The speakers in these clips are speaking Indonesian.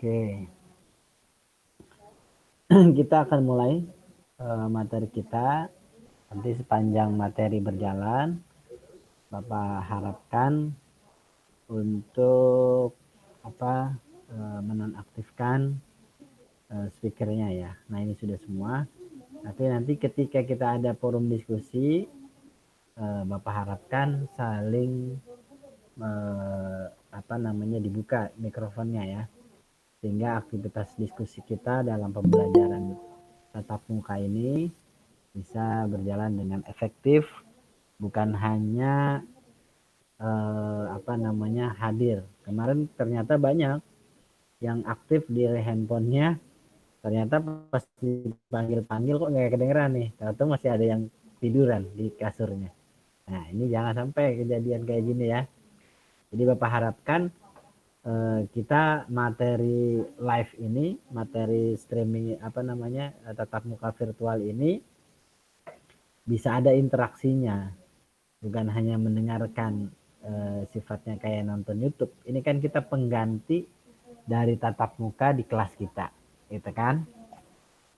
Oke, kita akan mulai materi kita. Nanti sepanjang materi berjalan, Bapak harapkan untuk menonaktifkan speakernya ya. Nah ini sudah semua. Tapi nanti ketika kita ada forum diskusi, Bapak harapkan saling dibuka mikrofonnya ya, sehingga aktivitas diskusi kita dalam pembelajaran tatap muka ini bisa berjalan dengan efektif, bukan hanya hadir. Kemarin ternyata banyak yang aktif di handphonenya, ternyata pas dipanggil-panggil kok nggak kedengeran nih, ternyata masih ada yang tiduran di kasurnya. Nah ini jangan sampai kejadian kayak gini ya. Jadi Bapak harapkan kita materi live ini, materi streaming tatap muka virtual ini bisa ada interaksinya, bukan hanya mendengarkan sifatnya kayak nonton YouTube. Ini kan kita pengganti dari tatap muka di kelas kita, gitu kan?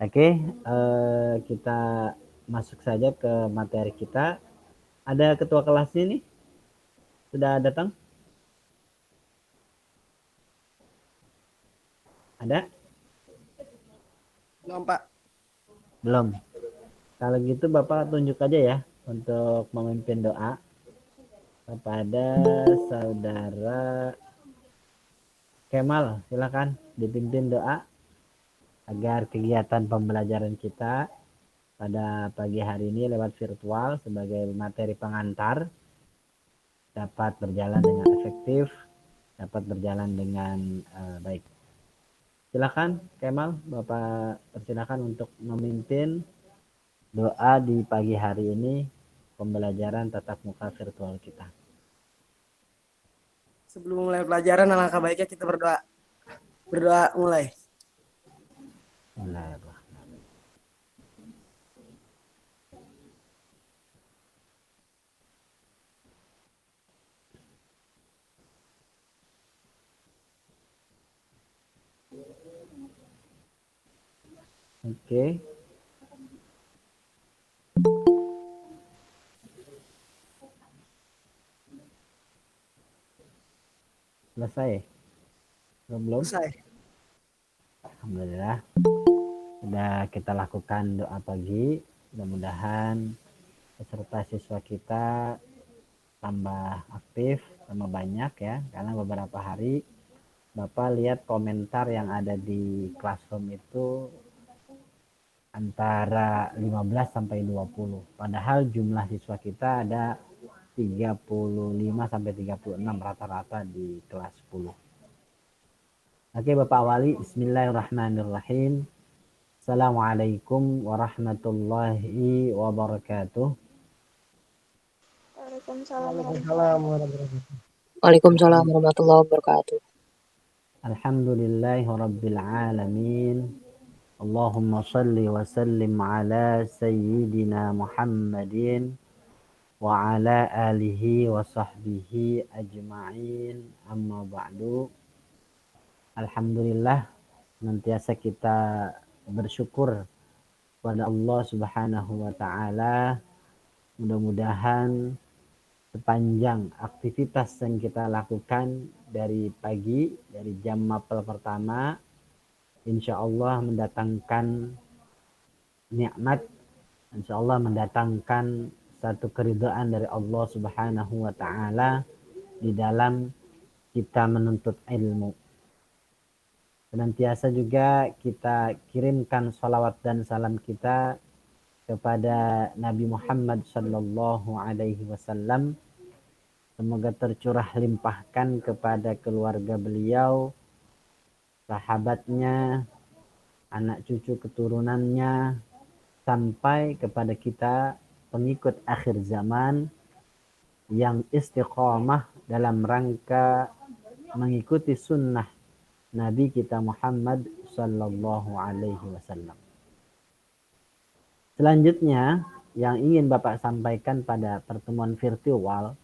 Oke, kita masuk saja ke materi kita. Ada ketua kelas ini sudah datang? Ada? Belum, Pak. Belum. Kalau gitu Bapak tunjuk aja ya untuk memimpin doa kepada saudara Kemal. Silakan dipimpin doa agar kegiatan pembelajaran kita pada pagi hari ini lewat virtual sebagai materi pengantar dapat berjalan dengan efektif, dapat berjalan dengan baik. Silakan Kemal, Bapak persilakan untuk memimpin doa di pagi hari ini pembelajaran tatap muka virtual kita. Sebelum mulai pelajaran, alangkah baiknya kita berdoa. Berdoa mulai. Bismillahirrahmanirrahim. Oke. Selesai? Belum? Selesai. Alhamdulillah. Sudah kita lakukan doa pagi. Mudah-mudahan peserta siswa kita tambah aktif, tambah banyak ya. Karena beberapa hari Bapak lihat komentar yang ada di Classroom itu antara 15 sampai 20. Padahal jumlah siswa kita ada 35 sampai 36 rata-rata di kelas 10. Oke Bapak Wali, bismillahirrahmanirrahim. Assalamualaikum warahmatullahi wabarakatuh. Waalaikumsalam warahmatullahi wabarakatuh. Alhamdulillahi rabbil alamin. Allahumma salli wa sallim ala sayyidina Muhammadin wa ala alihi wa sahbihi ajma'in, amma ba'du. Alhamdulillah, senantiasa kita bersyukur kepada Allah Subhanahu wa taala. Mudah-mudahan sepanjang aktivitas yang kita lakukan dari pagi, dari jam mapel pertama, insya Allah mendatangkan nikmat, insya Allah mendatangkan satu keridhaan dari Allah Subhanahu wa taala di dalam kita menuntut ilmu. Senantiasa juga kita kirimkan salawat dan salam kita kepada Nabi Muhammad sallallahu alaihi wasallam. Semoga tercurah limpahkan kepada keluarga beliau, sahabatnya, anak cucu keturunannya, sampai kepada kita pengikut akhir zaman yang istiqomah dalam rangka mengikuti sunnah Nabi kita Muhammad sallallahu alaihi wasallam. Selanjutnya yang ingin Bapak sampaikan pada pertemuan virtual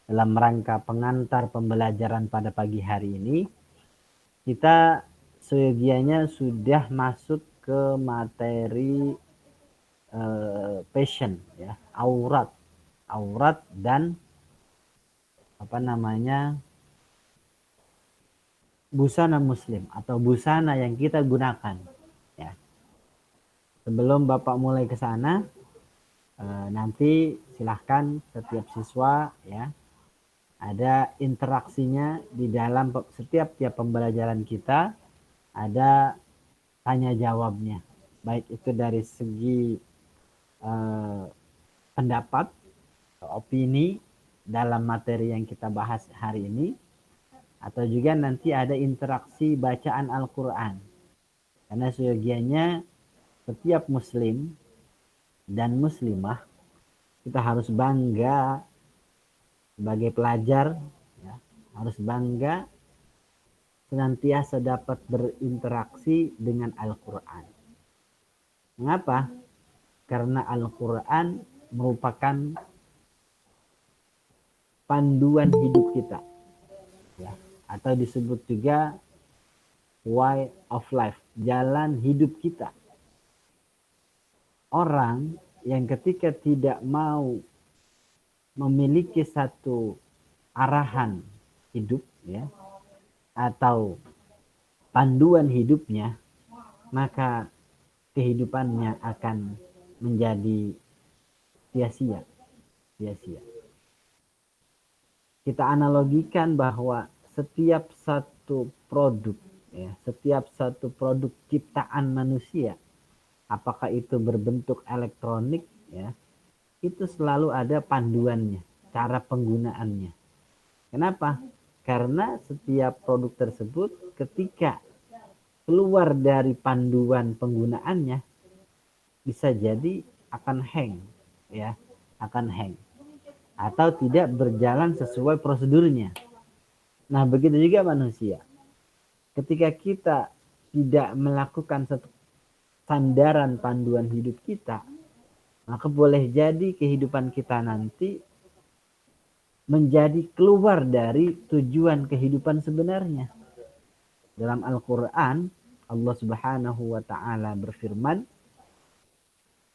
dalam rangka pengantar pembelajaran pada pagi hari ini, kita seyogianya sudah masuk ke materi passion ya, aurat dan busana muslim atau busana yang kita gunakan ya. Sebelum Bapak mulai ke sana, nanti silahkan setiap siswa ya ada interaksinya di dalam setiap pembelajaran kita, ada tanya jawabnya, baik itu dari segi pendapat, opini dalam materi yang kita bahas hari ini, atau juga nanti ada interaksi bacaan Al-Quran. Karena seyogianya setiap muslim dan muslimah kita harus bangga sebagai pelajar ya, harus bangga senantiasa dapat berinteraksi dengan Al-Quran. Mengapa? Karena Al-Quran merupakan panduan hidup kita ya, atau disebut juga way of life, jalan hidup kita. Orang yang ketika tidak mau memiliki satu arahan hidup ya, atau panduan hidupnya, maka kehidupannya akan menjadi sia-sia. Kita analogikan bahwa setiap satu produk ya, setiap satu produk ciptaan manusia, apakah itu berbentuk elektronik ya, itu selalu ada panduannya, cara penggunaannya. Kenapa? Karena setiap produk tersebut ketika keluar dari panduan penggunaannya bisa jadi akan hang ya, akan hang atau tidak berjalan sesuai prosedurnya. Nah, begitu juga manusia. Ketika kita tidak melakukan satu sandaran panduan hidup kita, maka boleh jadi kehidupan kita nanti menjadi keluar dari tujuan kehidupan sebenarnya. Dalam Al-Quran, Allah Subhanahu wa ta'ala berfirman,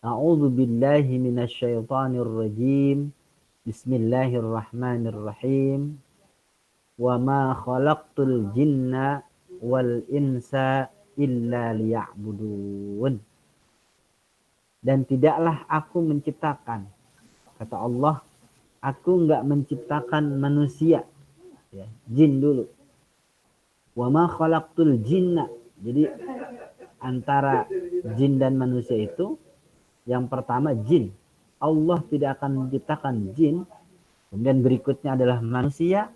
A'udzu billahi minasyaitonir rajim. Bismillahirrahmanirrahim. Wa ma khalaqtul jinna wal insa illa liya'budun. Dan tidaklah aku menciptakan, kata Allah, aku enggak menciptakan manusia ya, jin dulu. Wa ma khalaqtul jinna. Jadi antara jin dan manusia itu, yang pertama jin. Allah tidak akan menciptakan jin. Kemudian berikutnya adalah manusia.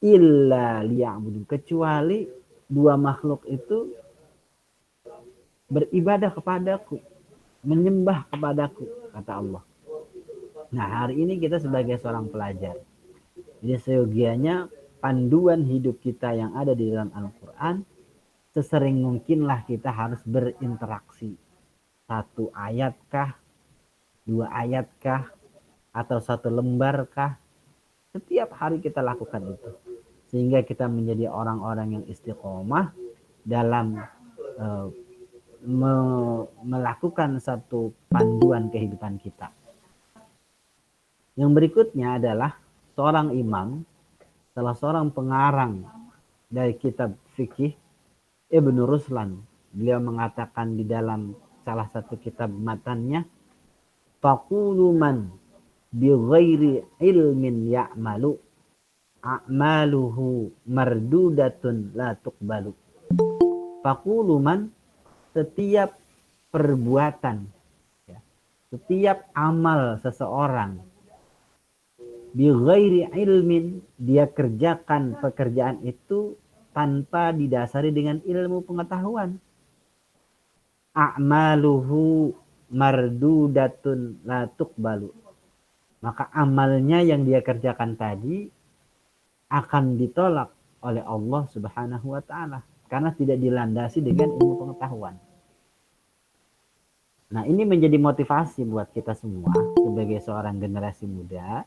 Illa liya'budun. Kecuali dua makhluk itu beribadah kepadaku, menyembah kepadaku, kata Allah. Nah, hari ini kita sebagai seorang pelajar, jadi seyogianya panduan hidup kita yang ada di dalam Al-Quran, sesering mungkinlah kita harus berinteraksi. Satu ayatkah, dua ayatkah, atau satu lembarkah, setiap hari kita lakukan itu. Sehingga kita menjadi orang-orang yang istiqomah dalam melakukan satu panduan kehidupan kita. Yang berikutnya adalah seorang imam, salah seorang pengarang dari kitab fikih, Ibnu Ruslan. Beliau mengatakan di dalam salah satu kitab matannya, faqulu man bi ghairi ilmin ya'malu a'maluhu mardudatun la tuqbalu. Faqulu man, setiap perbuatan ya, setiap amal seseorang bi ghairi ilmin, dia kerjakan pekerjaan itu tanpa didasari dengan ilmu pengetahuan, a'maluhu mardudatun la tuqbalu, maka amalnya yang dia kerjakan tadi akan ditolak oleh Allah Subhanahu wa ta'ala karena tidak dilandasi dengan ilmu pengetahuan. Nah, ini menjadi motivasi buat kita semua sebagai seorang generasi muda,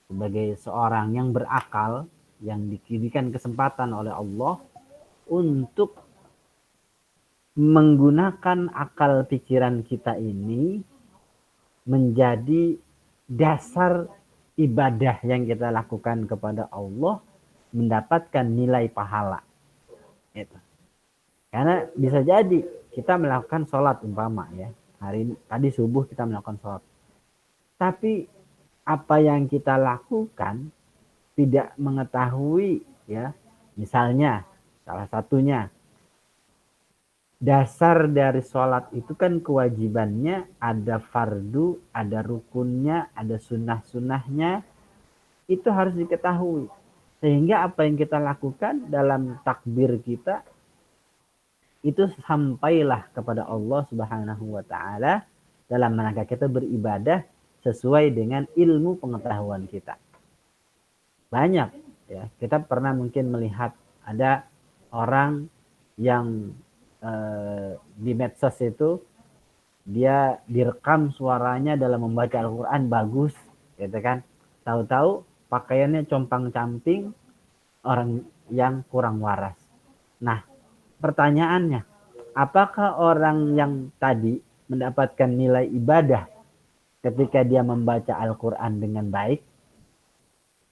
sebagai seorang yang berakal, yang diberikan kesempatan oleh Allah untuk menggunakan akal pikiran kita ini menjadi dasar ibadah yang kita lakukan kepada Allah mendapatkan nilai pahala. Itu. Karena bisa jadi kita melakukan sholat umpama ya. Hari ini, tadi subuh kita melakukan sholat. Tapi apa yang kita lakukan tidak mengetahui ya. Misalnya salah satunya dasar dari sholat itu kan kewajibannya ada fardu, ada rukunnya, ada sunnah-sunnahnya. Itu harus diketahui. Sehingga apa yang kita lakukan dalam takbir kita itu sampailah kepada Allah Subhanahu wa taala dalam rangka kita beribadah sesuai dengan ilmu pengetahuan kita. Banyak ya, kita pernah mungkin melihat ada orang yang di medsos itu dia direkam suaranya dalam membaca Al-Qur'an bagus, gitu kan. Tahu-tahu pakaiannya compang-camping, orang yang kurang waras. Nah, pertanyaannya, apakah orang yang tadi mendapatkan nilai ibadah ketika dia membaca Al-Quran dengan baik?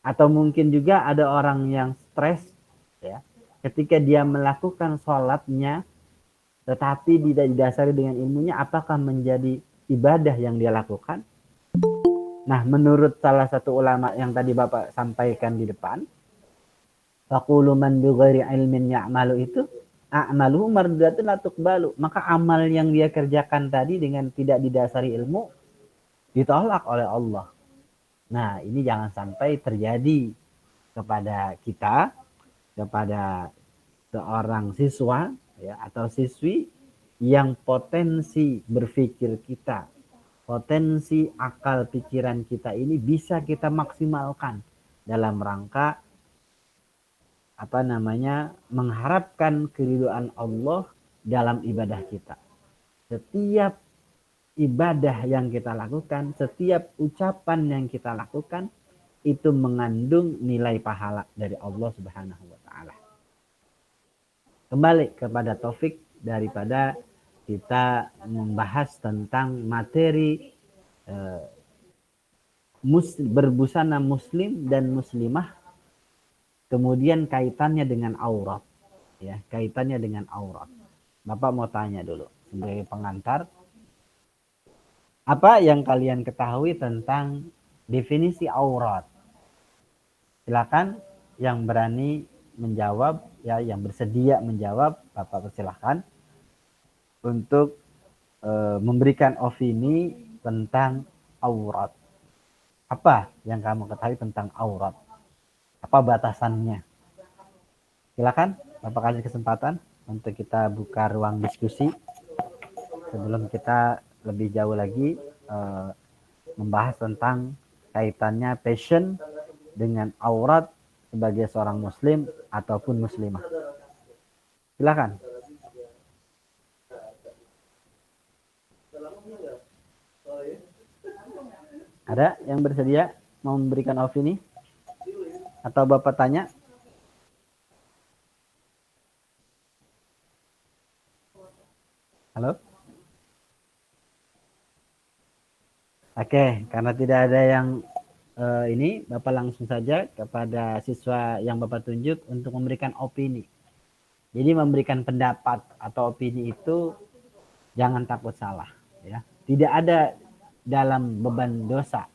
Atau mungkin juga ada orang yang stres ya, ketika dia melakukan sholatnya tetapi tidak didasari dengan ilmunya, apakah menjadi ibadah yang dia lakukan? Nah, menurut salah satu ulama yang tadi Bapak sampaikan di depan, faqulu man bighairi ilmin ya'malu itu a'maluhu mardudatun la tuqbalu. Maka amal yang dia kerjakan tadi dengan tidak didasari ilmu ditolak oleh Allah. Nah, ini jangan sampai terjadi kepada kita, kepada seorang siswa ya, atau siswi yang potensi berpikir kita, potensi akal pikiran kita ini bisa kita maksimalkan dalam rangka mengharapkan keridhaan Allah dalam ibadah kita. Setiap ibadah yang kita lakukan, setiap ucapan yang kita lakukan itu mengandung nilai pahala dari Allah Subhanahu wa taala. Kembali kepada topik daripada kita membahas tentang materi berbusana muslim dan muslimah, kemudian kaitannya dengan aurat ya, kaitannya dengan aurat. Bapak mau tanya dulu sebagai pengantar, apa yang kalian ketahui tentang definisi aurat? Silakan yang berani menjawab ya, yang bersedia menjawab, Bapak persilahkan untuk memberikan opini tentang aurat. Apa yang kamu ketahui tentang aurat? Apa batasannya? Silakan, Bapak kasih kesempatan untuk kita buka ruang diskusi sebelum kita lebih jauh lagi membahas tentang kaitannya passion dengan aurat sebagai seorang muslim ataupun muslimah. Silakan. Ada yang bersedia mau memberikan opini? Atau Bapak tanya? Halo? Oke, karena tidak ada yang ini, Bapak langsung saja kepada siswa yang Bapak tunjuk untuk memberikan opini. Jadi memberikan pendapat atau opini itu jangan takut salah. Ya. Tidak ada dalam beban dosa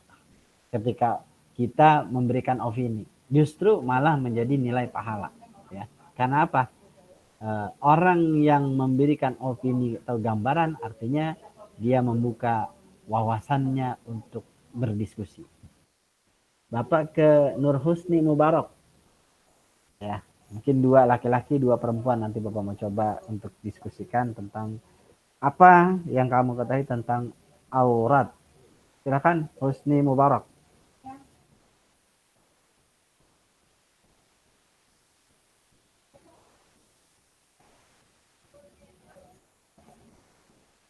ketika kita memberikan opini. Justru malah menjadi nilai pahala. Ya. Karena apa? Orang yang memberikan opini atau gambaran artinya dia membuka wawasannya untuk berdiskusi. Bapak ke Nur Husni Mubarak. Ya, mungkin 2 laki-laki, 2 perempuan, nanti Bapak mau coba untuk diskusikan tentang apa yang kamu ketahui tentang aurat. Silakan Husni Mubarak.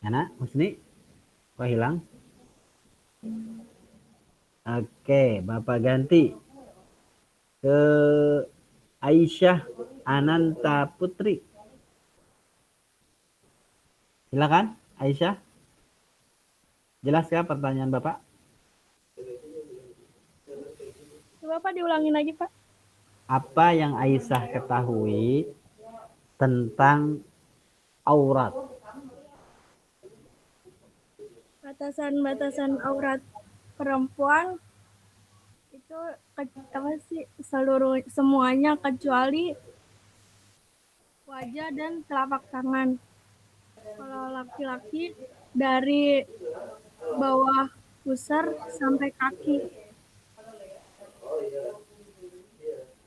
Mana Husni? Kok hilang? Oke, Bapak ganti ke Aisyah Ananta Putri. Silakan, Aisyah. Jelas ya pertanyaan Bapak? Bapak diulangin lagi, Pak. Apa yang Aisyah ketahui tentang aurat? Batasan-batasan aurat perempuan itu apa sih, semuanya kecuali wajah dan telapak tangan. Kalau laki-laki dari bawah pusar sampai kaki.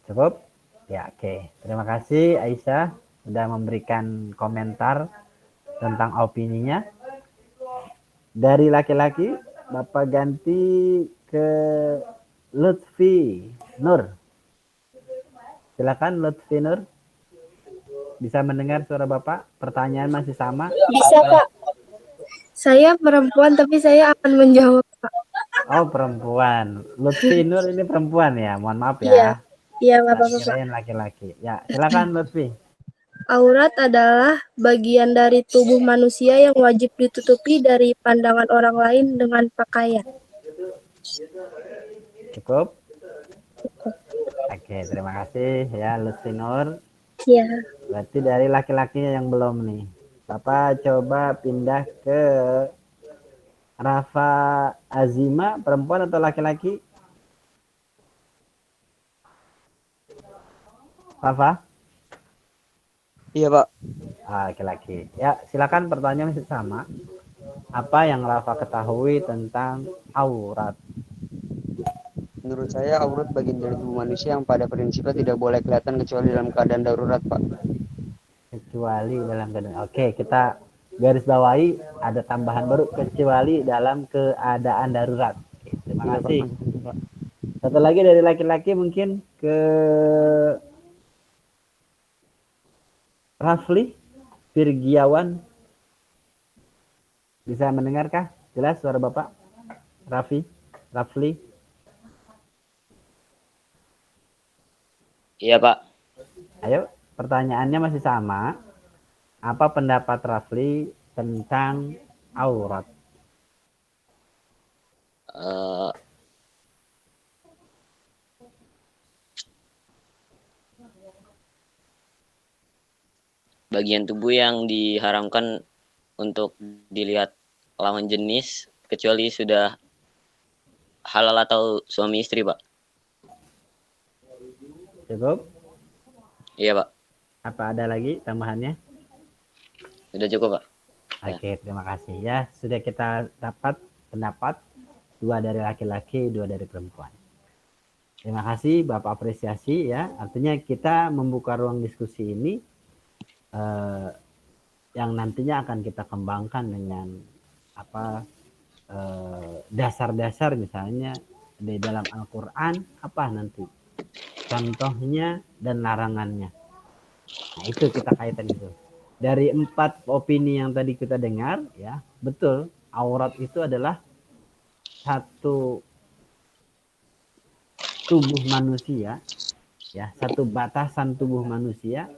Cukup? Ya, oke. Terima kasih Aisyah sudah memberikan komentar tentang opininya. Dari laki-laki, Bapak ganti ke Lutfi Nur. Silakan Lutfi Nur. Bisa mendengar suara Bapak? Pertanyaan masih sama? Bisa, Pak. Saya perempuan tapi saya akan menjawab, Pak. Oh, perempuan. Lutfi Nur ini perempuan ya? Mohon maaf Iya. ya. Iya, nggak Tak apa-apa, Pak. kirain laki-laki. Ya, silakan Lutfi. Aurat adalah bagian dari tubuh manusia yang wajib ditutupi dari pandangan orang lain dengan pakaian. Cukup? Oke, terima kasih ya Lutfi Nur. Iya. Berarti dari laki-lakinya yang belum nih. Bapak coba pindah ke Rafa Azima, perempuan atau laki-laki? Rafa? Iya, Pak. Laki-laki. Ya, silakan pertanyaan masih sama. Apa yang Rafa ketahui tentang aurat? Menurut saya aurat bagian dari tubuh manusia yang pada prinsipnya tidak boleh kelihatan kecuali dalam keadaan darurat, Pak. Kecuali dalam keadaan. Oke, kita garis bawahi ada tambahan baru kecuali dalam keadaan darurat. Oke, terima Iya, kasih. Pak. Satu lagi dari laki-laki mungkin ke Rafli Virgiawan. Bisa mendengarkah? Jelas suara Bapak? Rafli. Iya, Pak. Ayo, pertanyaannya masih sama. Apa pendapat Rafli tentang aurat? Eh, bagian tubuh yang diharamkan untuk dilihat lawan jenis kecuali sudah halal atau suami istri, Pak. Cukup? Iya, Pak. Apa ada lagi tambahannya? Sudah cukup, Pak. Oke, terima kasih ya. Sudah kita dapat pendapat 2 dari laki-laki, 2 dari perempuan. Terima kasih, Bapak apresiasi ya. Artinya kita membuka ruang diskusi ini yang nantinya akan kita kembangkan dengan apa dasar-dasar misalnya di dalam Al-Quran apa nanti contohnya dan larangannya. Nah, itu kita kaitan itu. Dari 4 opini yang tadi kita dengar ya, betul aurat itu adalah satu tubuh manusia ya, satu batasan tubuh manusia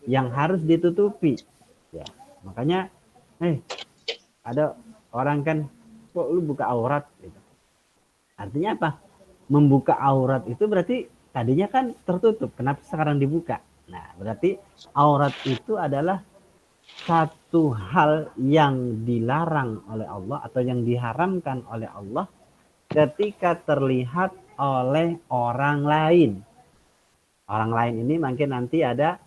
yang harus ditutupi ya. Makanya ada orang kan kok lu buka aurat gitu. Artinya apa? Membuka aurat itu berarti tadinya kan tertutup, kenapa sekarang dibuka? Nah, berarti aurat itu adalah satu hal yang dilarang oleh Allah atau yang diharamkan oleh Allah ketika terlihat oleh orang lain. Orang lain ini mungkin nanti ada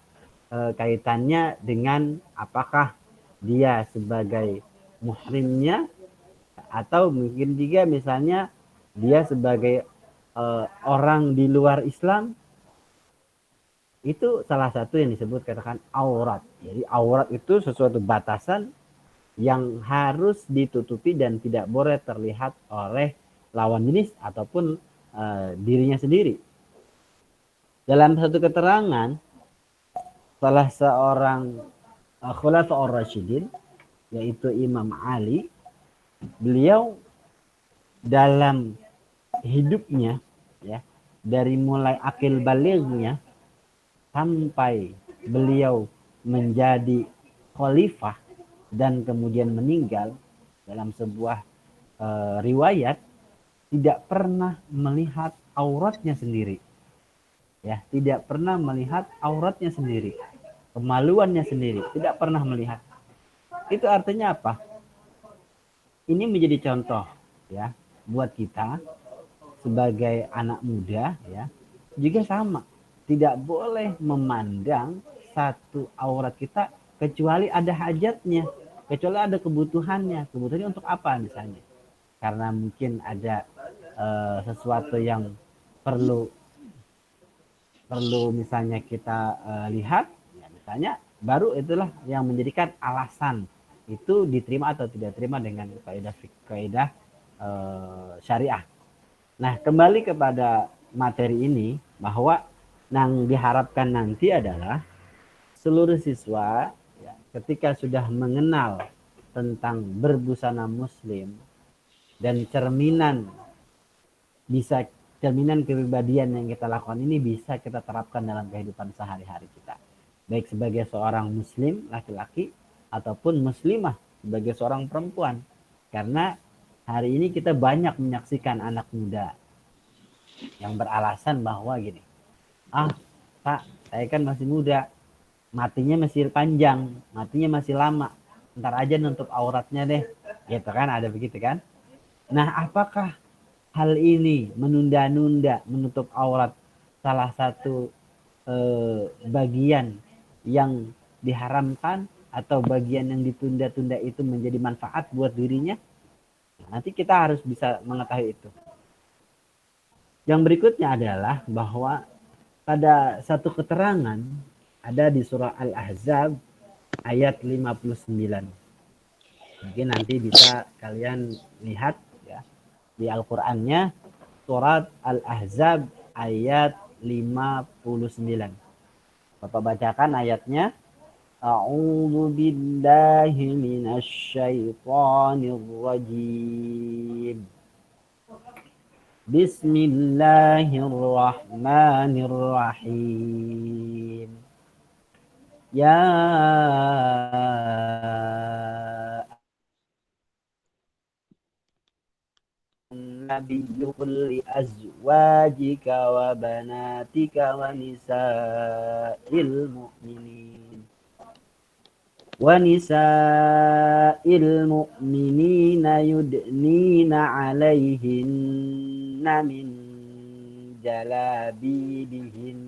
kaitannya dengan apakah dia sebagai muhrimnya atau mungkin juga misalnya dia sebagai orang di luar Islam. Itu salah satu yang disebut katakan aurat. Jadi aurat itu sesuatu batasan yang harus ditutupi dan tidak boleh terlihat oleh lawan jenis ataupun dirinya sendiri. Dalam satu keterangan salah seorang Khulafaur Rasyidin yaitu Imam Ali, beliau dalam hidupnya ya dari mulai akil balighnya sampai beliau menjadi khalifah dan kemudian meninggal, dalam sebuah riwayat tidak pernah melihat auratnya sendiri. Ya, tidak pernah melihat auratnya sendiri. Kemaluannya sendiri, tidak pernah melihat. Itu artinya apa? Ini menjadi contoh ya buat kita sebagai anak muda ya. Juga sama. Tidak boleh memandang satu aurat kita kecuali ada hajatnya, kecuali ada kebutuhannya. Kebutuhannya untuk apa misalnya? Karena mungkin ada sesuatu yang perlu misalnya kita lihat, ya misalnya baru itulah yang menjadikan alasan itu diterima atau tidak terima dengan kaidah syariah. Nah, kembali kepada materi ini, bahwa yang diharapkan nanti adalah seluruh siswa ya, ketika sudah mengenal tentang berbusana muslim dan cerminan kepribadian yang kita lakukan ini bisa kita terapkan dalam kehidupan sehari-hari kita. Baik sebagai seorang muslim laki-laki ataupun muslimah sebagai seorang perempuan. Karena hari ini kita banyak menyaksikan anak muda yang beralasan bahwa gini, Pak, saya kan masih muda, matinya masih panjang, matinya masih lama, ntar aja nutup auratnya deh, gitu kan, ada begitu kan. Nah, apakah hal ini menunda-nunda menutup aurat salah satu bagian yang diharamkan atau bagian yang ditunda-tunda itu menjadi manfaat buat dirinya? Nanti kita harus bisa mengetahui itu. Yang berikutnya adalah bahwa pada satu keterangan ada di surah Al-Ahzab ayat 59. Mungkin nanti bisa kalian lihat ya di Al-Qur'annya, surat Al-Ahzab ayat 59. Bapak bacakan ayatnya. A'udzu billahi minasy syaithanir rajim. Bismillahirrahmanirrahim. Ya Nabiyyu qul li azwajika wa banatika wa nisa'il mu'minin yudnina 'alaihinna min jalabibihin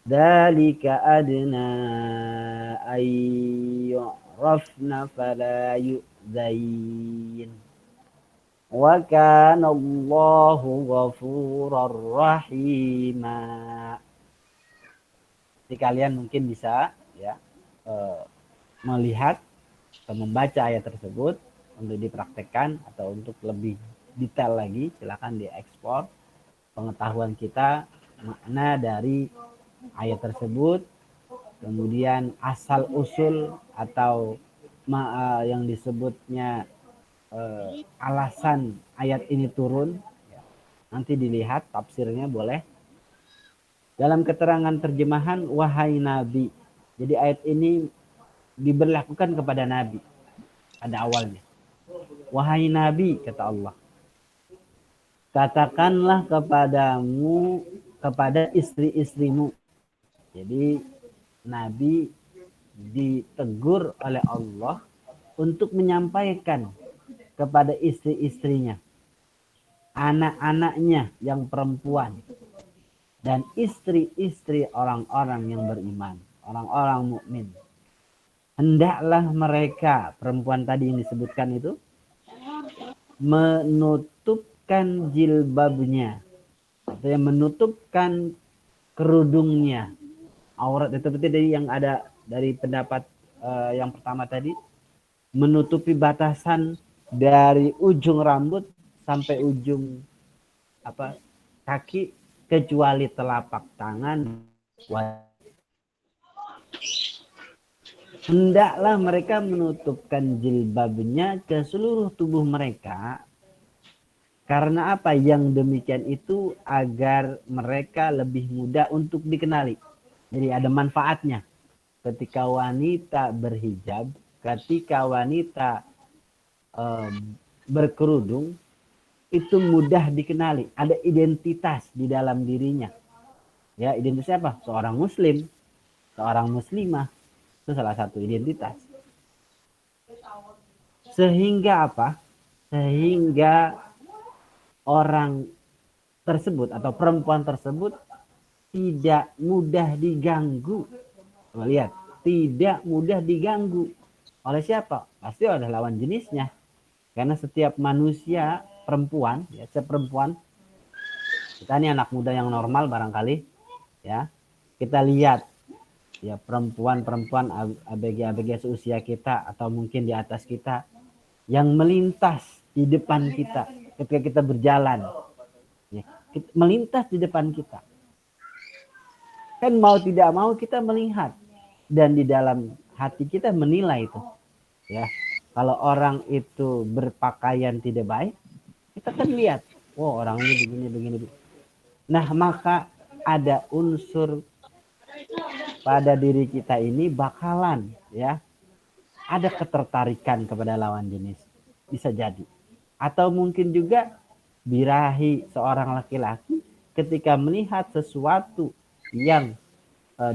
dzalika adna ay yu'rafna fala yu'zain wa kana Allahu ghafurar rahima. Jadi kalian mungkin bisa ya melihat atau membaca ayat tersebut untuk dipraktekkan atau untuk lebih detail lagi, silakan diekspor pengetahuan kita makna dari ayat tersebut, kemudian asal usul atau yang disebutnya alasan ayat ini turun, nanti dilihat tafsirnya boleh. Dalam keterangan terjemahan wahai Nabi, jadi ayat ini diberlakukan kepada Nabi pada awalnya. Wahai Nabi, kata Allah, katakanlah kepada istri-istrimu. Jadi Nabi ditegur oleh Allah untuk menyampaikan kepada istri-istrinya, anak-anaknya yang perempuan, dan istri-istri orang-orang yang beriman, orang-orang mukmin. Hendaklah mereka, perempuan tadi yang disebutkan itu, menutupkan jilbabnya, atau yang menutupkan kerudungnya. Aurat itu seperti dari yang ada dari pendapat yang pertama tadi, menutupi batasan dari ujung rambut sampai ujung kaki kecuali telapak tangan. Hendaklah mereka menutupkan jilbabnya ke seluruh tubuh mereka Karena apa? Yang demikian itu agar mereka lebih mudah untuk dikenali. Jadi ada manfaatnya. Ketika wanita berhijab, ketika wanita berkerudung, itu mudah dikenali. Ada identitas di dalam dirinya. Ya, identitas apa? Seorang muslim, seorang muslimah. Itu salah satu identitas. Sehingga apa? Sehingga orang tersebut atau perempuan tersebut tidak mudah diganggu. Coba lihat, tidak mudah diganggu. Oleh siapa? Pasti oleh lawan jenisnya. Karena setiap manusia perempuan, ya, setiap perempuan, kita ini anak muda yang normal barangkali, ya, kita lihat, ya, perempuan-perempuan ABG seusia kita atau mungkin di atas kita yang melintas di depan kita ketika kita berjalan, ya, melintas di depan kita. Kan mau tidak mau kita melihat dan di dalam hati kita menilai itu, ya. Kalau orang itu berpakaian tidak baik, kita kan lihat, oh orang ini begini. Nah, maka ada unsur pada diri kita ini bakalan, ya, ada ketertarikan kepada lawan jenis, bisa jadi. Atau mungkin juga birahi seorang laki-laki ketika melihat sesuatu yang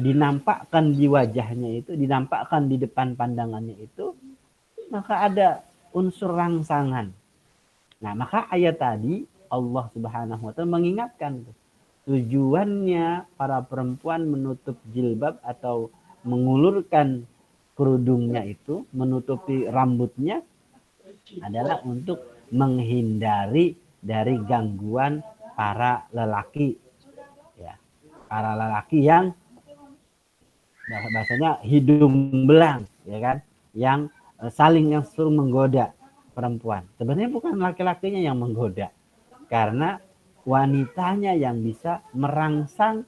dinampakkan di wajahnya itu, dinampakkan di depan pandangannya itu, maka ada unsur rangsangan. Nah, maka ayat tadi Allah Subhanahu wa taala mengingatkan tujuannya para perempuan menutup jilbab atau mengulurkan kerudungnya itu, menutupi rambutnya adalah untuk menghindari dari gangguan para lelaki, ya, para lelaki yang bahasanya hidung belang, ya kan, yang saling yang suruh menggoda perempuan. Sebenarnya bukan laki-lakinya yang menggoda, karena wanitanya yang bisa merangsang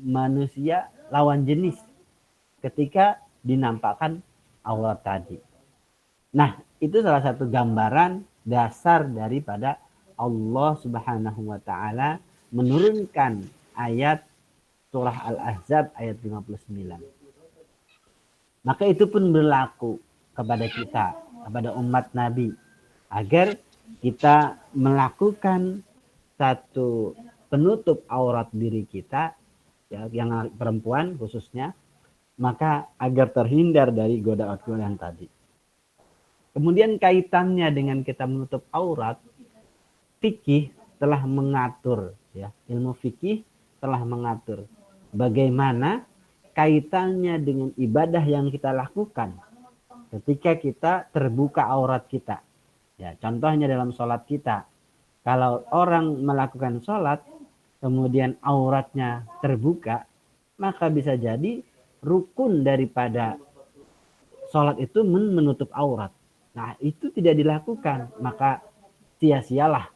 manusia lawan jenis ketika dinampakkan aurat tadi. Nah, itu salah satu gambaran dasar daripada Allah Subhanahu wa taala menurunkan ayat surah Al-Ahzab ayat 59. Maka itu pun berlaku kepada kita, kepada umat Nabi, agar kita melakukan satu penutup aurat diri kita, ya, yang perempuan khususnya, maka agar terhindar dari godaan tadi. Kemudian kaitannya dengan kita menutup aurat, fikih telah mengatur, ya, ilmu fikih telah mengatur bagaimana kaitannya dengan ibadah yang kita lakukan ketika kita terbuka aurat kita. Ya, contohnya dalam sholat kita. Kalau orang melakukan sholat, kemudian auratnya terbuka, maka bisa jadi rukun daripada sholat itu menutup aurat. Nah, itu tidak dilakukan, maka sia-sialah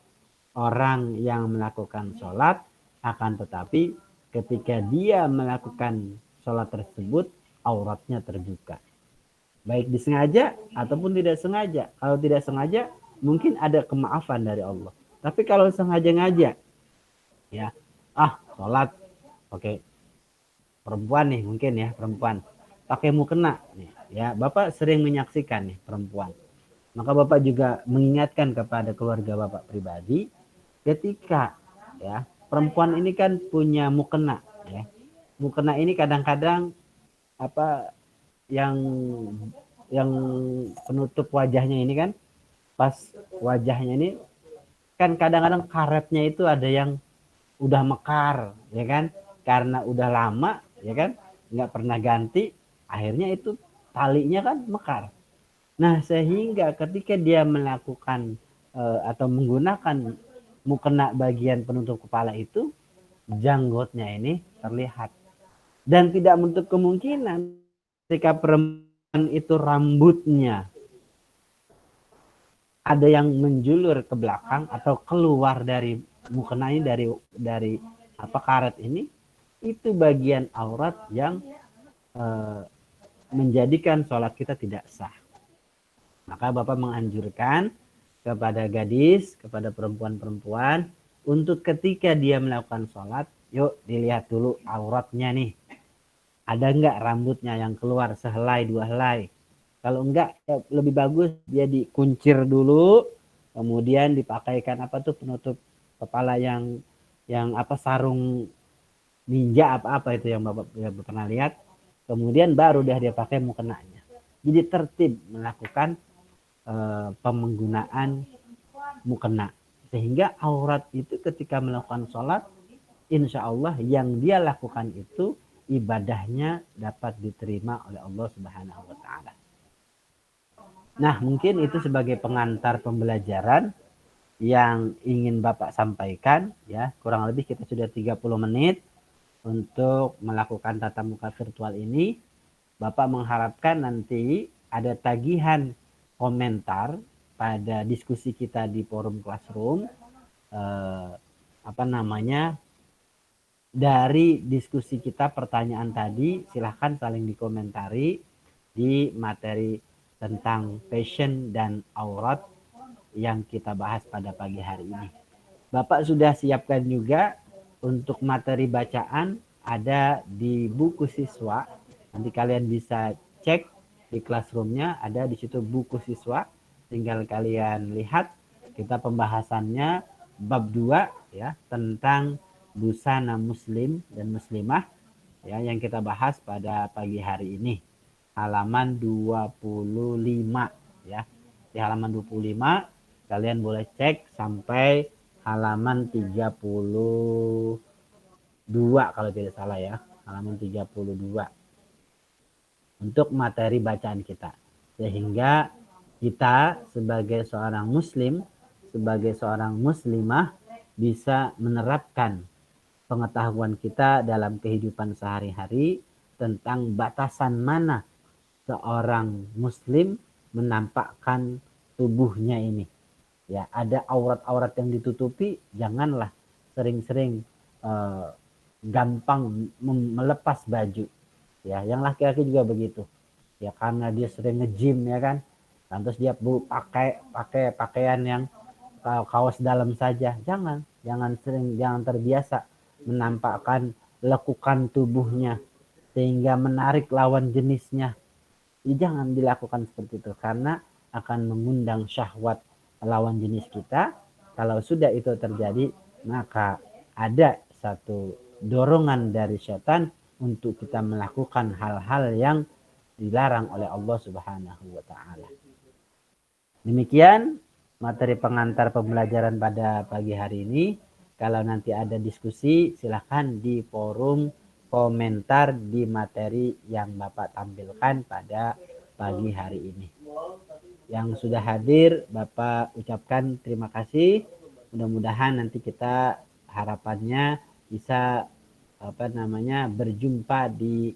orang yang melakukan sholat, akan tetapi ketika dia melakukan sholat tersebut, auratnya terbuka. Baik disengaja ataupun tidak sengaja. Kalau tidak sengaja, mungkin ada kemaafan dari Allah. Tapi kalau sengaja-ngaja, ya, sholat, oke, perempuan nih mungkin, ya, perempuan pakai mukena nih, ya, Bapak sering menyaksikan nih perempuan. Maka Bapak juga mengingatkan kepada keluarga Bapak pribadi, ketika, ya, perempuan ini kan punya mukena, ya. Mukena ini kadang-kadang apa yang penutup wajahnya ini kan, pas wajahnya ini kan kadang-kadang karetnya itu ada yang udah mekar, ya kan, karena udah lama, ya kan, nggak pernah ganti, akhirnya itu talinya kan mekar. Nah, sehingga ketika dia melakukan atau menggunakan mukena bagian penutup kepala itu, janggutnya ini terlihat. Dan tidak menutup kemungkinan ketika perempuan itu rambutnya ada yang menjulur ke belakang atau keluar dari mukena ini, dari karet ini, itu bagian aurat yang menjadikan sholat kita tidak sah. Maka Bapak menganjurkan kepada gadis, kepada perempuan-perempuan, untuk ketika dia melakukan sholat, yuk dilihat dulu auratnya nih. Ada enggak rambutnya yang keluar sehelai, dua helai? Kalau enggak, ya lebih bagus dia dikuncir dulu, kemudian dipakaikan apa tuh penutup kepala yang apa sarung ninja apa itu yang Bapak pernah lihat. Kemudian baru dia pakai mukenanya. Jadi tertib melakukan penggunaan mukena. Sehingga aurat itu ketika melakukan sholat, insya Allah yang dia lakukan itu ibadahnya dapat diterima oleh Allah Subhanahu wa Ta'ala. Nah, mungkin itu sebagai pengantar pembelajaran yang ingin Bapak sampaikan, ya. Kurang lebih kita sudah 30 menit untuk melakukan tatap muka virtual ini. Bapak mengharapkan nanti ada tagihan komentar pada diskusi kita di forum Classroom, dari diskusi kita pertanyaan tadi, silahkan saling dikomentari di materi tentang passion dan aurat yang kita bahas pada pagi hari ini. Bapak sudah siapkan juga untuk materi bacaan ada di buku siswa. Nanti kalian bisa cek di Classroom-nya, ada di situ buku siswa. Tinggal kalian lihat, kita pembahasannya bab 2 ya, tentang busana muslim dan muslimah ya, yang kita bahas pada pagi hari ini. Halaman 25 ya. Di halaman 25 kalian boleh cek sampai halaman 32 kalau tidak salah ya. Halaman 32 untuk materi bacaan kita. Sehingga kita sebagai seorang muslim, sebagai seorang muslimah bisa menerapkan pengetahuan kita dalam kehidupan sehari-hari tentang batasan mana seorang muslim menampakkan tubuhnya ini. Ya, ada aurat-aurat yang ditutupi, janganlah sering-sering gampang melepas baju. Ya, yang laki-laki juga begitu. Ya, karena dia sering nge-gym ya kan. Lantas dia pakai pakaian yang kaos dalam saja. Jangan terbiasa menampakkan lekukan tubuhnya sehingga menarik lawan jenisnya. Jangan dilakukan seperti itu karena akan mengundang syahwat lawan jenis kita. Kalau sudah itu terjadi, maka ada satu dorongan dari setan untuk kita melakukan hal-hal yang dilarang oleh Allah Subhanahu wa Ta'ala. Demikian materi pengantar pembelajaran pada pagi hari ini. Kalau nanti ada diskusi, silahkan di forum komentar di materi yang Bapak tampilkan pada pagi hari ini. Yang sudah hadir, Bapak ucapkan terima kasih. Mudah-mudahan nanti kita harapannya bisa berjumpa di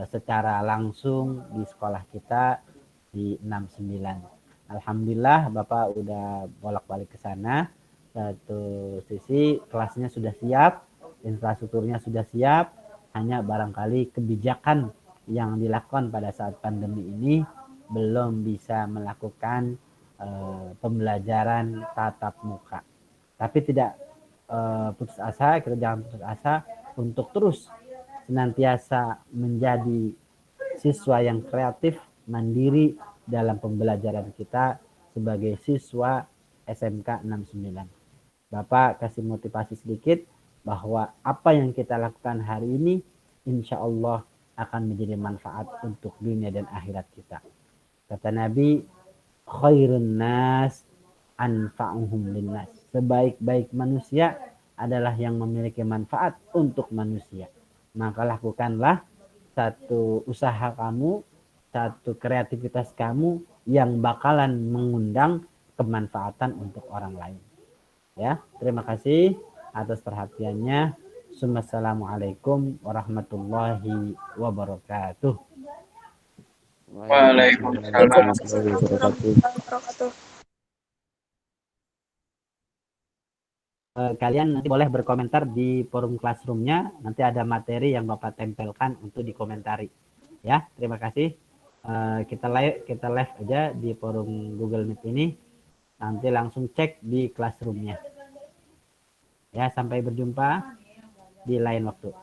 secara langsung di sekolah kita di 69. Alhamdulillah Bapak udah bolak-balik ke sana. Satu sisi kelasnya sudah siap, infrastrukturnya sudah siap, hanya barangkali kebijakan yang dilakukan pada saat pandemi ini belum bisa melakukan pembelajaran tatap muka. Tapi tidak putus asa, kita jangan putus asa untuk terus senantiasa menjadi siswa yang kreatif, mandiri dalam pembelajaran kita sebagai siswa SMK 69. Bapak kasih motivasi sedikit bahwa apa yang kita lakukan hari ini insya Allah akan menjadi manfaat untuk dunia dan akhirat kita. Kata Nabi, khairun nas anfa'uhum linnas. Sebaik-baik manusia adalah yang memiliki manfaat untuk manusia. Maka lakukanlah satu usaha kamu, satu kreativitas kamu yang bakalan mengundang kemanfaatan untuk orang lain. Ya, terima kasih atas perhatiannya. Assalamualaikum warahmatullahi wabarakatuh. Waalaikumsalam warahmatullahi wabarakatuh. Kalian nanti boleh berkomentar di forum Classroom-nya. Nanti ada materi yang Bapak tempelkan untuk dikomentari. Ya, terima kasih. Kita live aja di forum Google Meet ini. nanti langsung cek di classroomnya. Ya, sampai berjumpa di lain waktu.